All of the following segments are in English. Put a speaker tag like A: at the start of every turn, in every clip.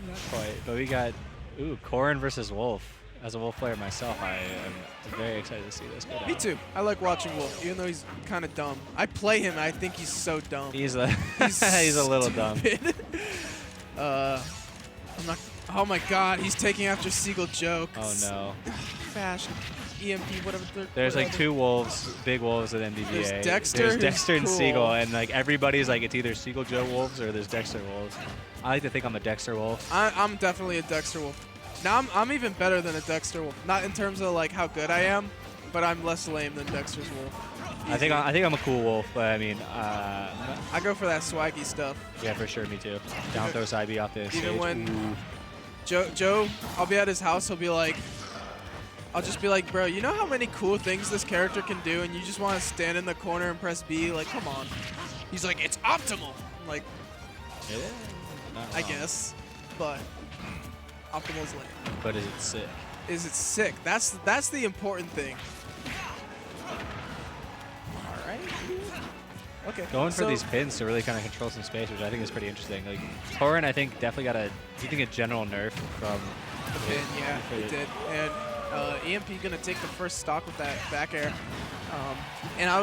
A: Not quite. But we got, Corrin versus Wolf. As a Wolf player myself, I am very excited to see this go down.
B: Me too. I like watching Wolf, even though he's kind of dumb. I play him, and I think he's so dumb.
A: He's a he's a little dumb.
B: I'm not. Oh my God, he's taking after Seagull Joke.
A: Oh no.
B: Fashion, EMP, whatever.
A: There's like two wolves, big wolves at NDVA.
B: There's Dexter.
A: There's Dexter and
B: cool.
A: Seagull, and like everybody's like it's either Seagull Joe wolves or there's Dexter wolves. I like to think I'm a Dexter wolf.
B: I'm definitely a Dexter Wolf. Now I'm even better than a Dexter Wolf. Not in terms of like how good I am, but I'm less lame than Dexter's Wolf.
A: I think I'm a cool wolf, but I mean,
B: I go for that swaggy stuff.
A: yeah, for sure, me too. Down throw side B off the stage.
B: Even when
A: Ooh.
B: Joe, I'll be at his house, he'll be like, I'll just be like, bro, you know how many cool things this character can do, and you just want to stand in the corner and press B? Like, come on. He's like, it's optimal. I'm like,
A: Yeah,
B: I guess, but optimal's lame.
A: But is it sick?
B: Is it sick? That's the important thing. All right. Okay.
A: Going for
B: so
A: these pins to really kind of control some space, which I think is pretty interesting. Like Corrin, I think definitely got a general nerf from
B: the pin, yeah, he did. And EMP gonna take the first stock with that back air. And I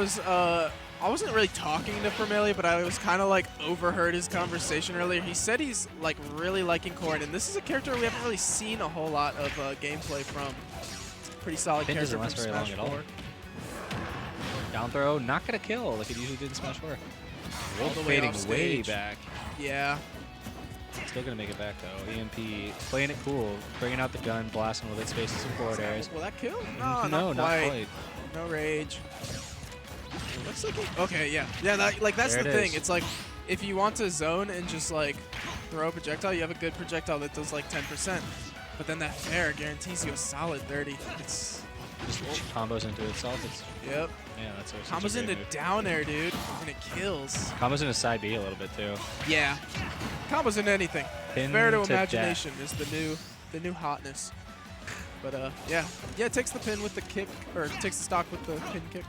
B: wasn't really talking to Promaelia, but I was kind of like overheard his conversation earlier. He said he's like really liking Corrin, and this is a character we haven't really seen a whole lot of gameplay from. It's a pretty solid character from
A: doesn't last very long at all. Down throw, not gonna kill like it usually did in Smash 4. Wolf fading way back.
B: Yeah.
A: Still gonna make it back though. EMP playing it cool, bringing out the gun, blasting with its spaces and forward airs.
B: Will that kill? No,
A: not quite.
B: No rage. Looks like it. Okay, yeah. Yeah, that's the thing. It's like, if you want to zone and just like throw a projectile, you have a good projectile that does like 10%. But then that fair guarantees you a solid 30. It's
A: just combos into itself.
B: Yep.
A: Yeah, that's what
B: combos into down air, dude, and it kills.
A: Combos into side B a little bit too.
B: Yeah. Combos into anything.
A: Pin
B: fair to
A: to
B: imagination is the new hotness. But yeah, it takes the pin with the kick, or takes the stock with the pin kick.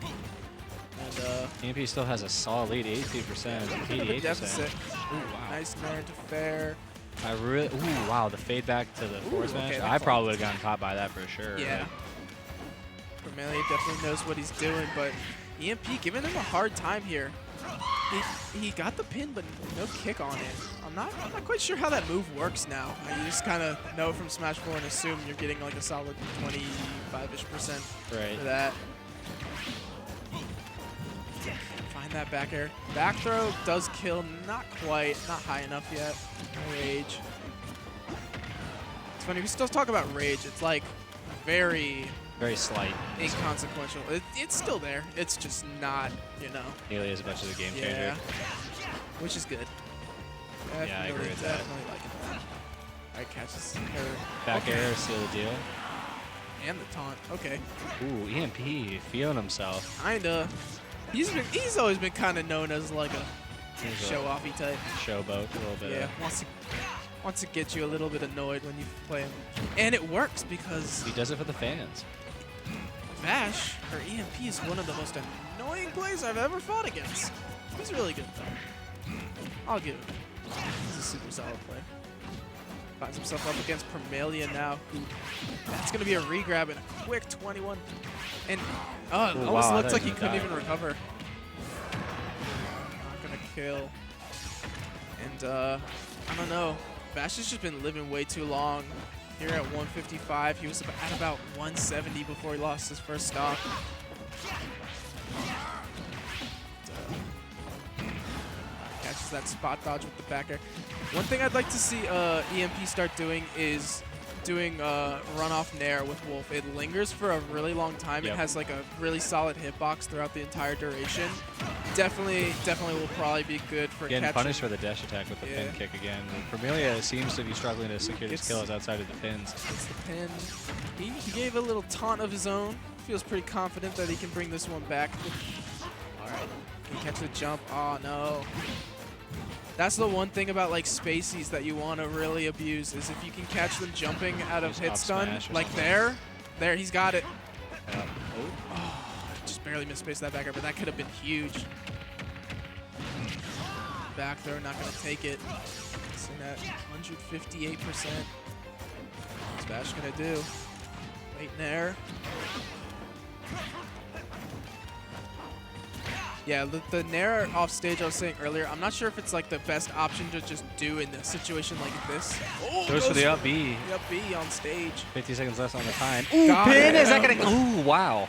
B: And
A: EMP still has a solid lead, 82%, 88%.
B: Deficit.
A: Ooh, wow.
B: Nice man to fair.
A: Wow, the fade back to the forward smash.
B: Okay,
A: I probably would have gotten caught by that for sure.
B: Yeah. Promaelia definitely knows what he's doing, but EMP giving him a hard time here. He got the pin, but no kick on it. I'm not quite sure how that move works now. You just kind of know from Smash 4 and assume you're getting like a solid 25-ish%
A: right.
B: for that. Find that back air. Back throw does kill, not quite, not high enough yet. No rage. It's funny, we still talk about rage. It's like very
A: slight.
B: Inconsequential. It's still there. It's just not,
A: nearly as much as a game changer.
B: Yeah. Which is good.
A: Yeah, I agree with that.
B: Definitely like it. Alright, catches her.
A: Back air, seal the deal.
B: And the taunt. Okay.
A: Ooh, EMP feeling himself.
B: Kinda. He's always been kind of known as like a show-offy type.
A: Showboat a little bit.
B: Yeah, wants to get you a little bit annoyed when you play him. And it works because
A: he does it for the fans.
B: Vash, or EMP, is one of the most annoying plays I've ever fought against. He's really good though. I'll give it. He's a super solid play. Finds himself up against Promaelia now. That's going to be a regrab and a quick 21. And it almost looked like he couldn't even recover. Not going to kill. And I don't know. Vash has just been living way too long. Here at 155, he was at about 170 before he lost his first stock. Catches that spot dodge with the back air. One thing I'd like to see EMP start doing is doing runoff nair with Wolf. It lingers for a really long time. Yep. It has like a really solid hitbox throughout the entire duration. Definitely will probably be good for
A: getting
B: catching.
A: Punished for the dash attack with the pin kick again. Promaelia seems to be struggling to secure his kills outside of the pins.
B: It's the pin. He gave a little taunt of his own. Feels pretty confident that he can bring this one back. All right, can he catch the jump? Oh no. That's the one thing about like spacies that you want to really abuse is if you can catch them jumping out of hit stun, like there, he's got it.
A: Yeah.
B: Oh, just barely misspaced that back air, but that could have been huge. Back throw, not gonna take it. Sitting at 158%. What's Bash gonna do? Wait in there. Yeah, the Nair off stage I was saying earlier, I'm not sure if it's like the best option to just do in a situation like this. Oh,
A: Goes for the up B.
B: The up B on stage.
A: 50 seconds left on the time.
B: Ooh,
A: Pin! Is that gonna? Ooh, wow.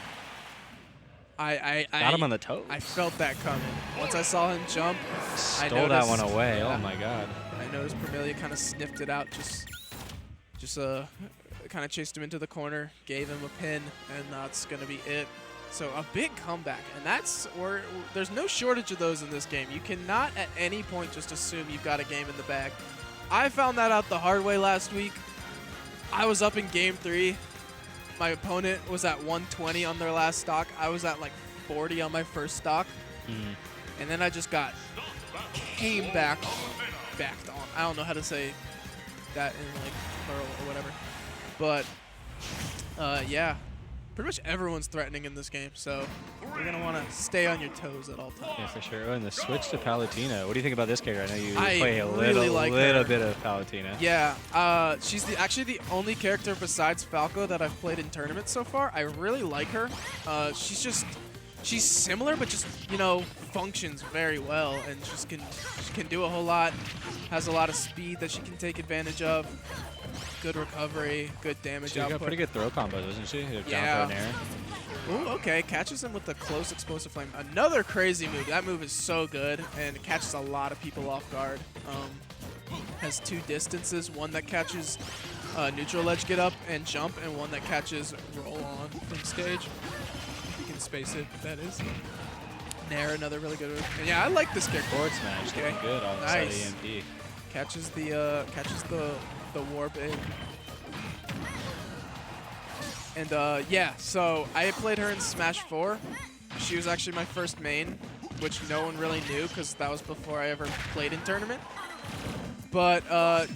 A: Got him on the toes.
B: I felt that coming. Once I saw him jump,
A: Stole that one away. Yeah. Oh my god.
B: I noticed Promaelia kind of sniffed it out, just kind of chased him into the corner, gave him a pin, and that's gonna be it. So a big comeback, and that's where there's no shortage of those in this game. You cannot at any point just assume you've got a game in the bag. I found that out the hard way last week. I was up in game 3. My opponent was at 120 on their last stock. I was at like 40 on my first stock. And then I just backed on. I don't know how to say that in like plural or whatever. But yeah, pretty much everyone's threatening in this game, so you're going to want to stay on your toes at all times.
A: Yeah, for sure. Oh, and the switch to Palutena. What do you think about this character? I know you
B: I
A: play a
B: really
A: little bit of Palutena.
B: Yeah, she's actually the only character besides Falco that I've played in tournaments so far. I really like her. She's similar, but just, you know, functions very well, and she can do a whole lot. Has a lot of speed that she can take advantage of. Good recovery, good damage output.
A: She's got pretty good throw combos, doesn't she?
B: Yeah.
A: Down throw and air.
B: Ooh, okay, catches him with the close explosive flame. Another crazy move. That move is so good, and it catches a lot of people off guard. Has 2 distances, one that catches neutral ledge get up and jump, and one that catches roll on from stage. You can space it, that is. Nair, another really good move. And yeah, I like this character.
A: Forward smash,
B: Okay.
A: looking good on the side of EMP.
B: Catches the warp in. And yeah, so I played her in Smash 4. She was actually my first main, which no one really knew because that was before I ever played in tournament. But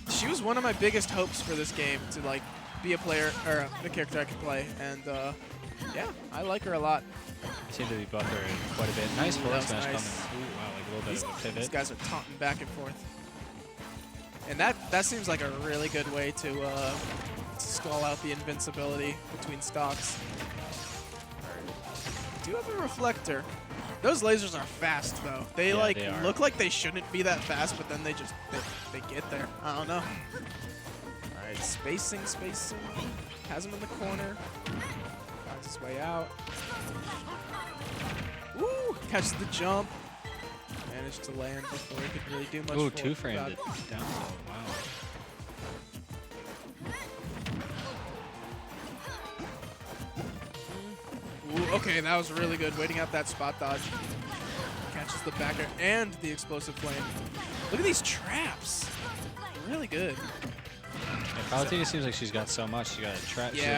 B: she was one of my biggest hopes for this game, to like be a player or a character I could play. And yeah, I like her a lot.
A: Seem to be buffering quite a bit. Nice forward smash
B: nice.
A: coming. Ooh, wow, like a little bit of a pivot.
B: These guys are taunting back and forth. And that seems like a really good way to stall out the invincibility between stocks. Do have a reflector. Those lasers are fast though. They look like they shouldn't be that fast, but then they get there. I don't know. All right, spacing. Has him in the corner. Finds his way out. Ooh, catches the jump. Managed to land before he could really do much.
A: Ooh, 2-framed it down. Wow.
B: Ooh, okay, that was really good. Waiting out that spot dodge. Catches the backer and the explosive flame. Look at these traps. Really good.
A: Yeah, Palutena seems like she's got so much. She's a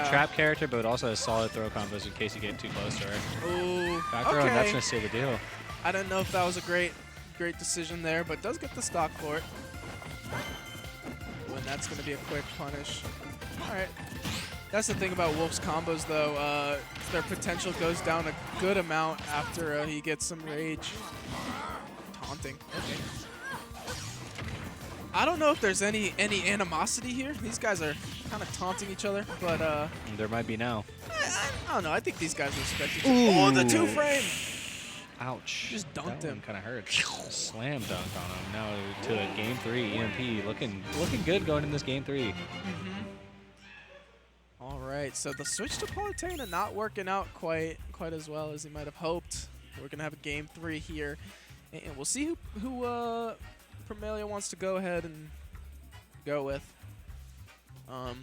A: trap character, but also has solid throw combos in case you get too close to her.
B: Ooh,
A: Back throw, and that's going to seal the deal.
B: I don't know if that was a great decision there, but does get the stock for it. When that's going to be a quick punish. All right. That's the thing about Wolf's combos, though. Their potential goes down a good amount after he gets some rage. Taunting. Okay. I don't know if there's any animosity here. These guys are kind of taunting each other, but
A: there might be now.
B: I don't know. I think these guys respect each other. Oh, the 2-frame!
A: Ouch.
B: Just dunked him.
A: Kind of hurt. Slam dunk on him. Now to a game 3 EMP. Looking good going in this game 3.
B: All right, so the switch to Palutena not working out quite as well as he might have hoped. We're gonna have a game 3 here, and we'll see who Promaelia wants to go ahead and go with. I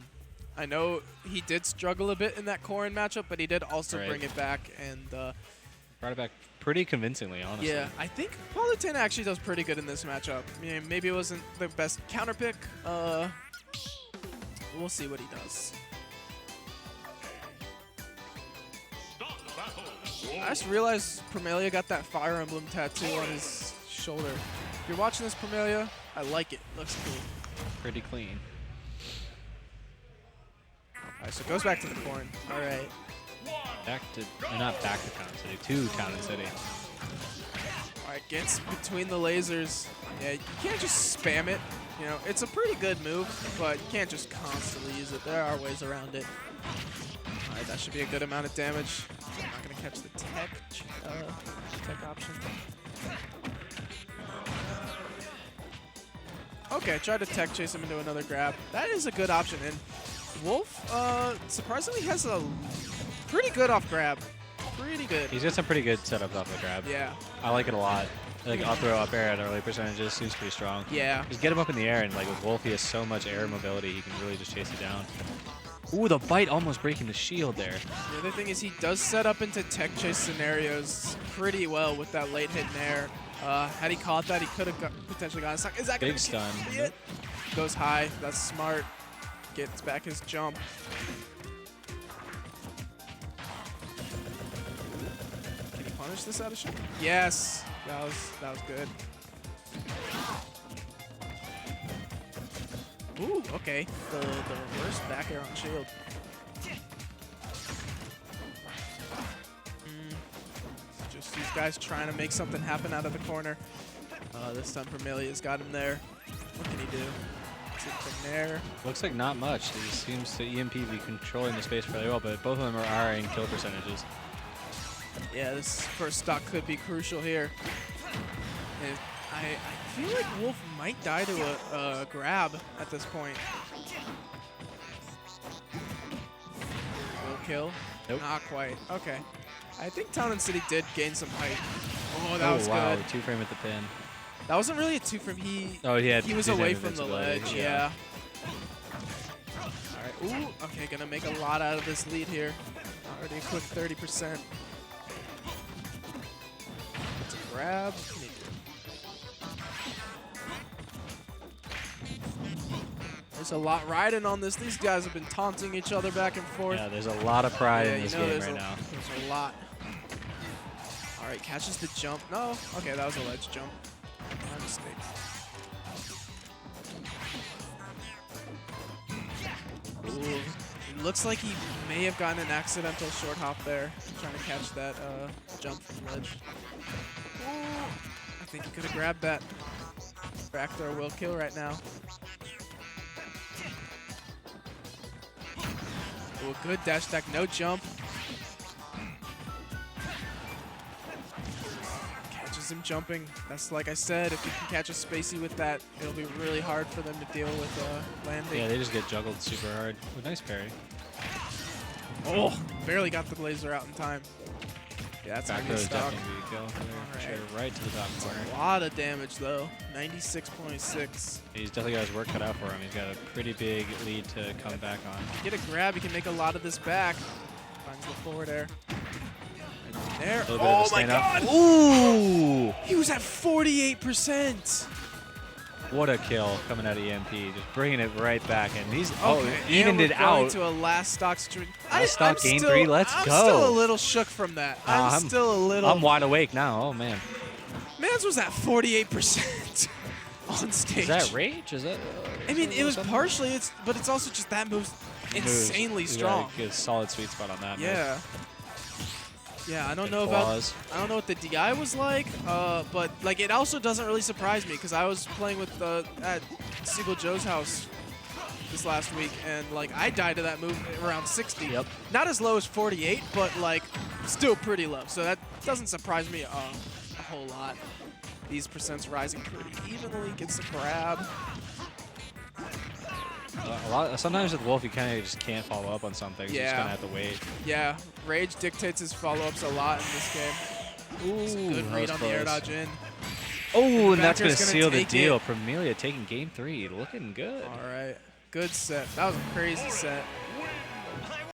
B: know he did struggle a bit in that Corrin matchup, but he did also bring it back and
A: brought it back pretty convincingly, honestly.
B: Yeah, I think Palutena actually does pretty good in this matchup. I mean, maybe it wasn't the best counter pick. We'll see what he does. I just realized Promaelia got that Fire Emblem tattoo on his shoulder. If you're watching this, Promaelia, I like it. Looks cool.
A: Pretty clean.
B: All right, so it goes back to the Corrin. All right.
A: Not back to Town City, to Town and City.
B: All right, gets between the lasers. Yeah, you can't just spam it. You know, it's a pretty good move, but you can't just constantly use it. There are ways around it. All right, that should be a good amount of damage. I'm not going to catch the tech option. Okay, try to tech chase him into another grab. That is a good option. And Wolf, surprisingly, has a pretty good off grab. Pretty good.
A: He's got some pretty good setups off the grab.
B: Yeah.
A: I like it a lot. Like up throw, up air at early percentages seems pretty strong.
B: Yeah.
A: Just get him up in the air, and like with Wolf, he has so much air mobility, he can really just chase it down. Ooh, the bite almost breaking the shield there.
B: The other thing is he does set up into tech chase scenarios pretty well with that late hit in air. Had he caught that, he could have potentially gotten stuck. Is that
A: big stun?
B: It? Goes high. That's smart. Gets back his jump. Can he punish this out of shot? Yes. That was good. Ooh, okay. The reverse back air on shield. Just these guys trying to make something happen out of the corner. This time Promalia's got him there. What can he do? From there.
A: Looks like not much. He seems to EMP be controlling the space fairly well, but both of them are RRing kill percentages.
B: Yeah, this first stock could be crucial here. And I feel like Wolf might die to a grab at this point. Will kill?
A: Nope.
B: Not quite. Okay. I think Town and City did gain some height. Oh, that was
A: wow,
B: good.
A: 2-frame at the pin.
B: That wasn't really a 2-frame. He was away from the ledge. Yeah. All right. Ooh. Okay. Gonna make a lot out of this lead here. Already a quick 30%. It's a grab. What can he do? There's a lot riding on this. These guys have been taunting each other back and forth.
A: Yeah, there's a lot of pride in this game right now.
B: There's a lot. All right, catches the jump. No. Okay, that was a ledge jump. My mistake. Ooh. It looks like he may have gotten an accidental short hop there, trying to catch that jump from ledge. Ooh. I think he could have grabbed that. Back throw will kill right now. Ooh, a good dash attack, no jump. Catches him jumping. That's like I said, if you can catch a spacey with that, it'll be really hard for them to deal with landing.
A: Yeah, they just get juggled super hard. Ooh, nice parry.
B: Oh, barely got the laser out in time. Yeah, that's
A: back
B: a good stock.
A: Right to the top corner.
B: A lot of damage though, 96.6.
A: He's definitely got his work cut out for him. He's got a pretty big lead to come back on.
B: Get a grab, he can make a lot of this back. Finds the forward air. And there. Oh my god!
A: Ooh!
B: He was at 48%.
A: What a kill coming out of EMP, just bringing it right back, and he's
B: evened it
A: out.
B: To a last stock situation.
A: Last stock game 3. Let's go.
B: I'm still a little shook from that. I'm still a little.
A: I'm wide awake now. Oh man.
B: Mans was at 48% on stage.
A: Is that rage? Is that?
B: I mean, it was partially. But it's also just that move's insanely strong.
A: Yeah, good solid sweet spot on that.
B: Yeah.
A: Move.
B: Yeah, I don't know what the DI was like, but like it also doesn't really surprise me because I was playing with at Siegel Joe's house this last week, and like I died to that move around 60.
A: Yep.
B: Not as low as 48, but like still pretty low. So that doesn't surprise me a whole lot. These percents rising pretty evenly. Gets a grab.
A: Sometimes with Wolf, you kind of just can't follow up on something. So you just kind of have to wait.
B: Yeah, Rage dictates his follow-ups a lot in this game. Ooh, good read on the air dodge in.
A: Oh, and that's going to seal the deal. Promaelia taking game 3. Looking good.
B: All right. Good set. That was a crazy set.